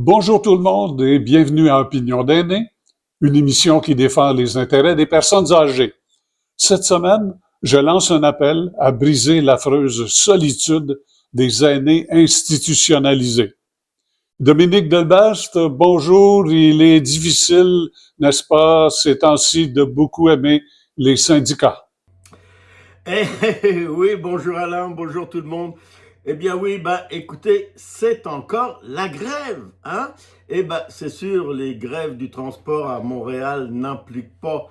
Bonjour tout le monde et bienvenue à Opinion d'aînés, une émission qui défend les intérêts des personnes âgées. Cette semaine, je lance un appel à briser l'affreuse solitude des aînés institutionnalisés. Dominique Delbast, bonjour. Il est difficile, n'est-ce pas, ces temps-ci, de beaucoup aimer les syndicats. Oui, bonjour Alain, bonjour tout le monde. Eh bien oui, écoutez, c'est encore la grève, hein? C'est sûr, les grèves du transport à Montréal n'impliquent pas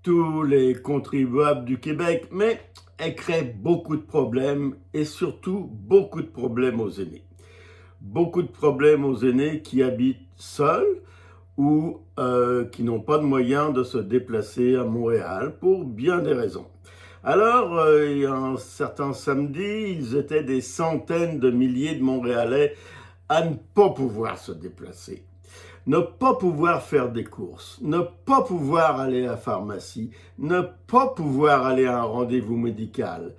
tous les contribuables du Québec, mais elles créent beaucoup de problèmes et surtout beaucoup de problèmes aux aînés. Beaucoup de problèmes aux aînés qui habitent seuls ou qui n'ont pas de moyens de se déplacer à Montréal pour bien des raisons. Alors, il y a un certain samedi, ils étaient des centaines de milliers de Montréalais à ne pas pouvoir se déplacer, ne pas pouvoir faire des courses, ne pas pouvoir aller à la pharmacie, ne pas pouvoir aller à un rendez-vous médical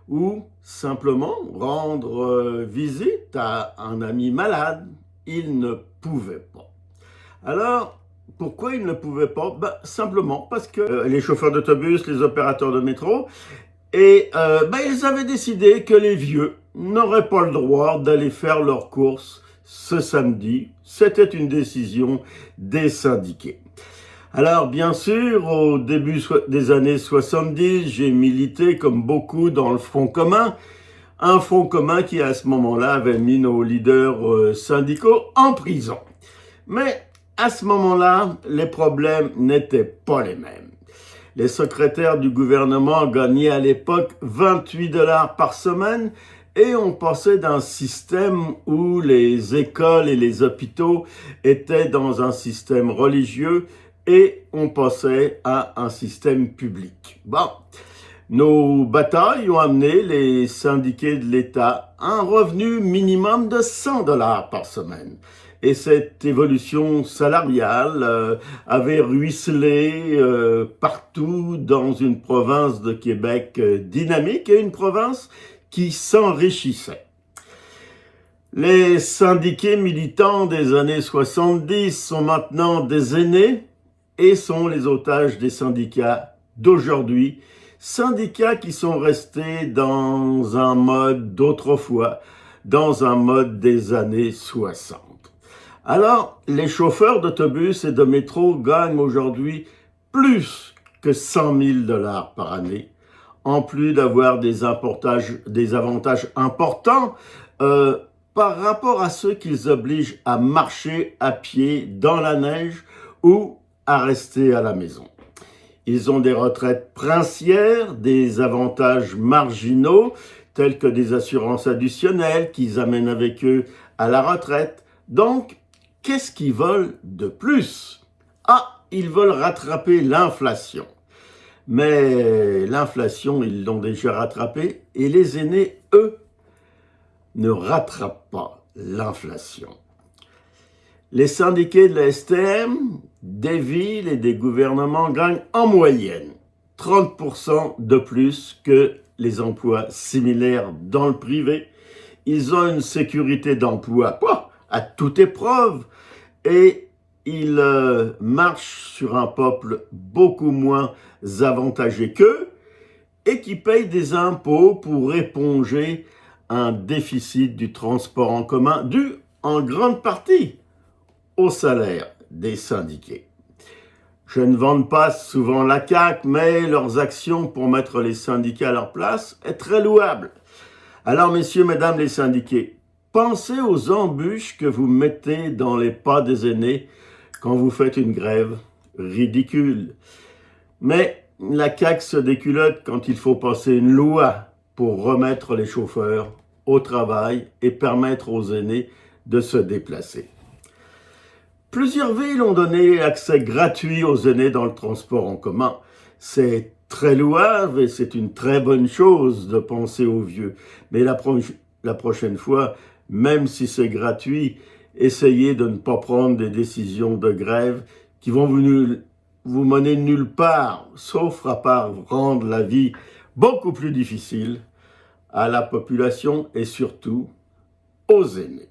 ou simplement rendre visite à un ami malade. Ils ne pouvaient pas. Alors, pourquoi ils ne pouvaient pas? Simplement parce que les chauffeurs d'autobus, les opérateurs de métro, ils avaient décidé que les vieux n'auraient pas le droit d'aller faire leurs courses ce samedi. C'était une décision des syndiqués. Alors, bien sûr, au début des années 70, j'ai milité comme beaucoup dans le Front commun, un Front commun qui, à ce moment-là, avait mis nos leaders syndicaux en prison. Mais à ce moment-là, les problèmes n'étaient pas les mêmes. Les secrétaires du gouvernement gagnaient à l'époque 28 $ par semaine et on passait d'un système où les écoles et les hôpitaux étaient dans un système religieux et on passait à un système public. Nos batailles ont amené les syndiqués de l'État à un revenu minimum de 100 $ par semaine. Et cette évolution salariale avait ruisselé partout dans une province de Québec dynamique et une province qui s'enrichissait. Les syndiqués militants des années 70 sont maintenant des aînés et sont les otages des syndicats d'aujourd'hui, syndicats qui sont restés dans un mode d'autrefois, dans un mode des années 60. Alors, les chauffeurs d'autobus et de métro gagnent aujourd'hui plus que 100 000 $ par année, en plus d'avoir des avantages importants par rapport à ceux qu'ils obligent à marcher à pied dans la neige ou à rester à la maison. Ils ont des retraites princières, des avantages marginaux, tels que des assurances additionnelles qu'ils amènent avec eux à la retraite. Donc, qu'est-ce qu'ils veulent de plus? Ils veulent rattraper l'inflation. Mais l'inflation, ils l'ont déjà rattrapée et les aînés, eux, ne rattrapent pas l'inflation. Les syndiqués de la STM, des villes et des gouvernements gagnent en moyenne 30% de plus que les emplois similaires dans le privé. Ils ont une sécurité d'emploi à toute épreuve et ils marchent sur un peuple beaucoup moins avantagé qu'eux et qui paye des impôts pour éponger un déficit du transport en commun dû en grande partie au salaire des syndiqués. Je ne vante pas souvent la CAQ, mais leurs actions pour mettre les syndicats à leur place est très louable. Alors, messieurs, mesdames les syndiqués, pensez aux embûches que vous mettez dans les pas des aînés quand vous faites une grève ridicule. Mais la CAQ se déculotte quand il faut passer une loi pour remettre les chauffeurs au travail et permettre aux aînés de se déplacer. Plusieurs villes ont donné accès gratuit aux aînés dans le transport en commun. C'est très louable et c'est une très bonne chose de penser aux vieux. Mais la prochaine fois, même si c'est gratuit, essayez de ne pas prendre des décisions de grève qui vont vous mener nulle part, sauf à part rendre la vie beaucoup plus difficile à la population et surtout aux aînés.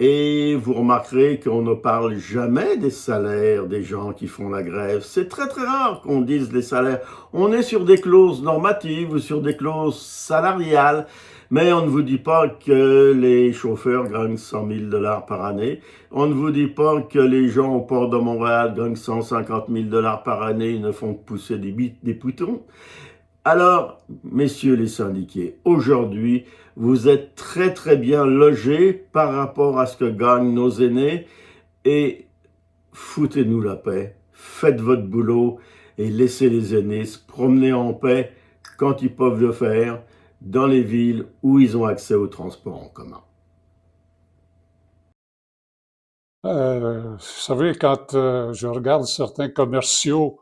Et vous remarquerez qu'on ne parle jamais des salaires des gens qui font la grève. C'est très très rare qu'on dise les salaires. On est sur des clauses normatives ou sur des clauses salariales, mais on ne vous dit pas que les chauffeurs gagnent 100 000 dollars par année. On ne vous dit pas que les gens au port de Montréal gagnent 150 000 dollars par année et ne font que pousser des boutons. Alors, messieurs les syndiqués, aujourd'hui, vous êtes très très bien logés par rapport à ce que gagnent nos aînés et foutez-nous la paix, faites votre boulot et laissez les aînés se promener en paix quand ils peuvent le faire dans les villes où ils ont accès au transport en commun. Vous savez, quand je regarde certains commerciaux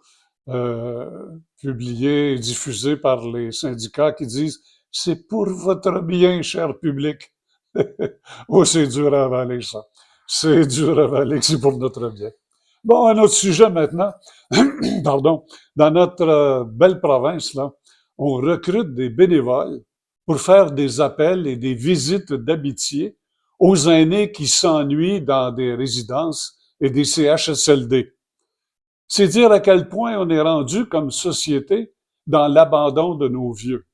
publiés et diffusés par les syndicats qui disent c'est pour votre bien, cher public. Oh, c'est dur à avaler, ça. C'est dur à avaler que c'est pour notre bien. Bon, un autre sujet maintenant. Pardon. Dans notre belle province, là, on recrute des bénévoles pour faire des appels et des visites d'amitié aux aînés qui s'ennuient dans des résidences et des CHSLD. C'est dire à quel point on est rendu comme société dans l'abandon de nos vieux.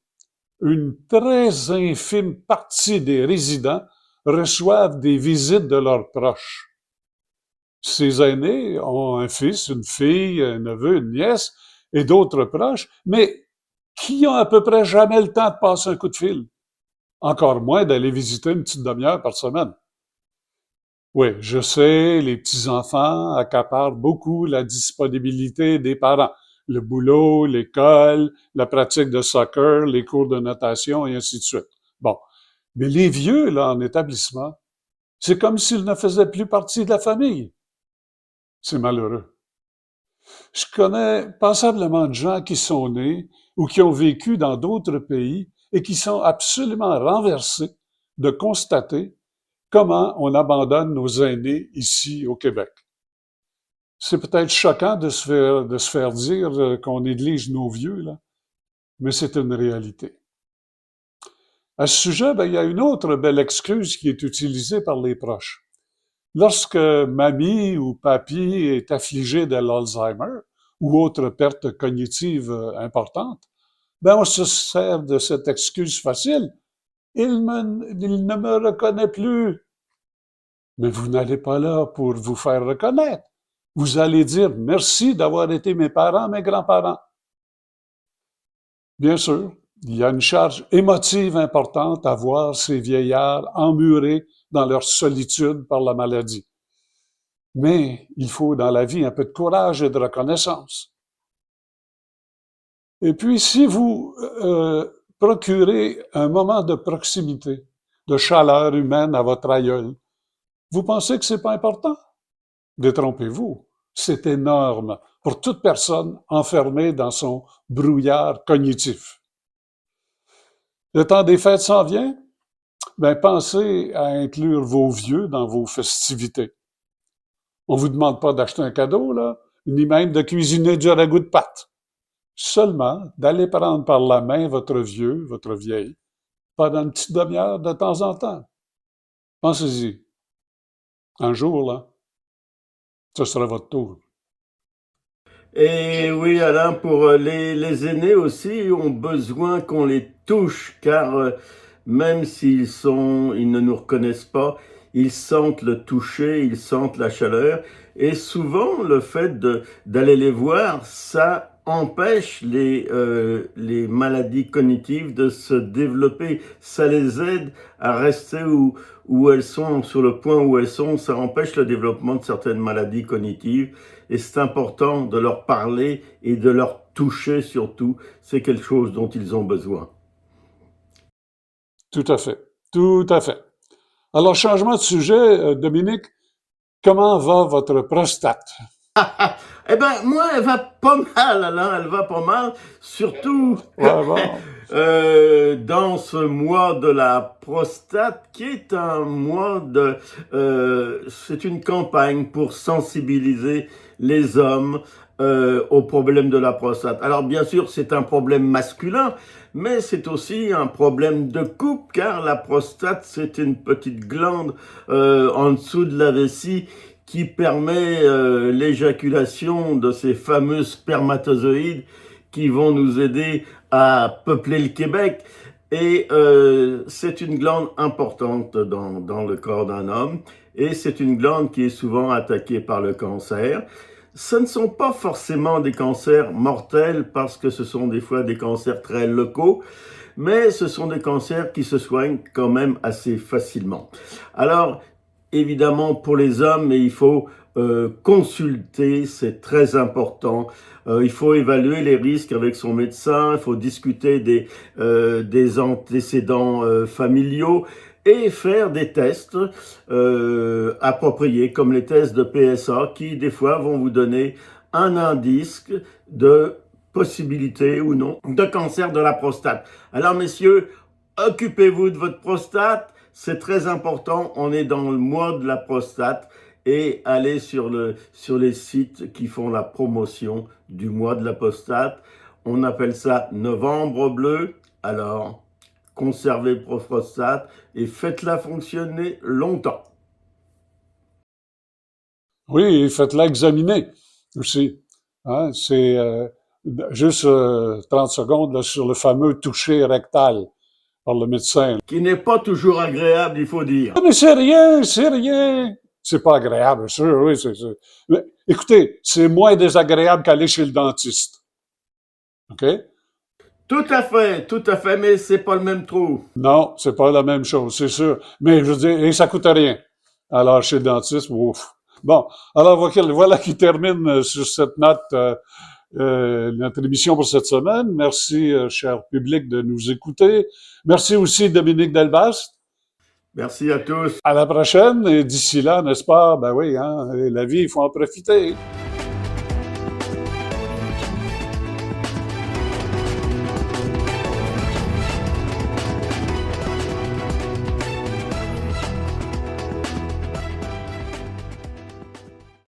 Une très infime partie des résidents reçoivent des visites de leurs proches. Ces aînés ont un fils, une fille, un neveu, une nièce et d'autres proches, mais qui ont à peu près jamais le temps de passer un coup de fil, encore moins d'aller visiter une petite demi-heure par semaine. Oui, je sais, les petits-enfants accaparent beaucoup la disponibilité des parents. Le boulot, l'école, la pratique de soccer, les cours de natation et ainsi de suite. Bon. Mais les vieux, là, en établissement, c'est comme s'ils ne faisaient plus partie de la famille. C'est malheureux. Je connais passablement de gens qui sont nés ou qui ont vécu dans d'autres pays et qui sont absolument renversés de constater comment on abandonne nos aînés ici au Québec. C'est peut-être choquant de se faire dire qu'on néglige nos vieux, là, mais c'est une réalité. À ce sujet, ben, il y a une autre belle excuse qui est utilisée par les proches. Lorsque mamie ou papy est affligé de l'Alzheimer ou autre perte cognitive importante, ben on se sert de cette excuse facile. Il ne me reconnaît plus. Mais vous n'allez pas là pour vous faire reconnaître. Vous allez dire merci d'avoir été mes parents, mes grands-parents. Bien sûr, il y a une charge émotive importante à voir ces vieillards emmurés dans leur solitude par la maladie. Mais il faut dans la vie un peu de courage et de reconnaissance. Et puis, si vous procurez un moment de proximité, de chaleur humaine à votre aïeul, vous pensez que c'est pas important? Détrompez-vous. C'est énorme pour toute personne enfermée dans son brouillard cognitif. Le temps des fêtes s'en vient? Ben, pensez à inclure vos vieux dans vos festivités. On vous demande pas d'acheter un cadeau, là, ni même de cuisiner du ragoût de pâte. Seulement d'aller prendre par la main votre vieux, votre vieille, pendant une petite demi-heure de temps en temps. Pensez-y. Un jour, là, ce sera votre tour. Et oui, Alain, pour les aînés aussi ont besoin qu'on les touche, car même ils ne nous reconnaissent pas, ils sentent le toucher, ils sentent la chaleur, et souvent le fait d'aller les voir, ça empêche les maladies cognitives de se développer, ça les aide à rester où elles sont, sur le point où elles sont, ça empêche le développement de certaines maladies cognitives. Et c'est important de leur parler et de leur toucher surtout. C'est quelque chose dont ils ont besoin. Tout à fait. Tout à fait. Alors, changement de sujet, Dominique, comment va votre prostate? Eh ben, moi, elle va pas mal, Alain, elle va pas mal. Surtout Ouais, bon. dans ce mois de la prostate, qui est un mois de... c'est une campagne pour sensibiliser les hommes au problème de la prostate. Alors, bien sûr, c'est un problème masculin, mais c'est aussi un problème de couple, car la prostate, c'est une petite glande en dessous de la vessie qui permet l'éjaculation de ces fameux spermatozoïdes qui vont nous aider à peupler le Québec. Et c'est une glande importante dans le corps d'un homme, et c'est une glande qui est souvent attaquée par le cancer. Ce ne sont pas forcément des cancers mortels parce que ce sont des fois des cancers très locaux, mais ce sont des cancers qui se soignent quand même assez facilement. Alors, évidemment, pour les hommes, il faut consulter, c'est très important. Il faut évaluer les risques avec son médecin, il faut discuter des antécédents familiaux et faire des tests appropriés, comme les tests de PSA, qui des fois vont vous donner un indice de possibilité ou non de cancer de la prostate. Alors messieurs, occupez-vous de votre prostate, c'est très important, on est dans le mois de la prostate, et allez sur les sites qui font la promotion du mois de la prostate. On appelle ça Novembre bleu. Alors, conservez votre prostate et faites-la fonctionner longtemps. Oui, faites-la examiner aussi. Hein, c'est juste 30 secondes là, sur le fameux toucher rectal par le médecin. Qui n'est pas toujours agréable, il faut dire. Ah, mais c'est rien, c'est rien. C'est pas agréable, sûr, oui. Mais, écoutez, c'est moins désagréable qu'aller chez le dentiste. OK? Tout à fait, mais c'est pas le même trou. Non, c'est pas la même chose, c'est sûr. Mais je veux dire, et ça coûte rien. Alors, chez le dentiste, ouf. Bon, alors voilà qui termine sur cette note notre émission pour cette semaine. Merci, cher public, de nous écouter. Merci aussi, Dominique Delbast. Merci à tous. À la prochaine, et d'ici là, n'est-ce pas? Ben oui, hein, la vie, il faut en profiter.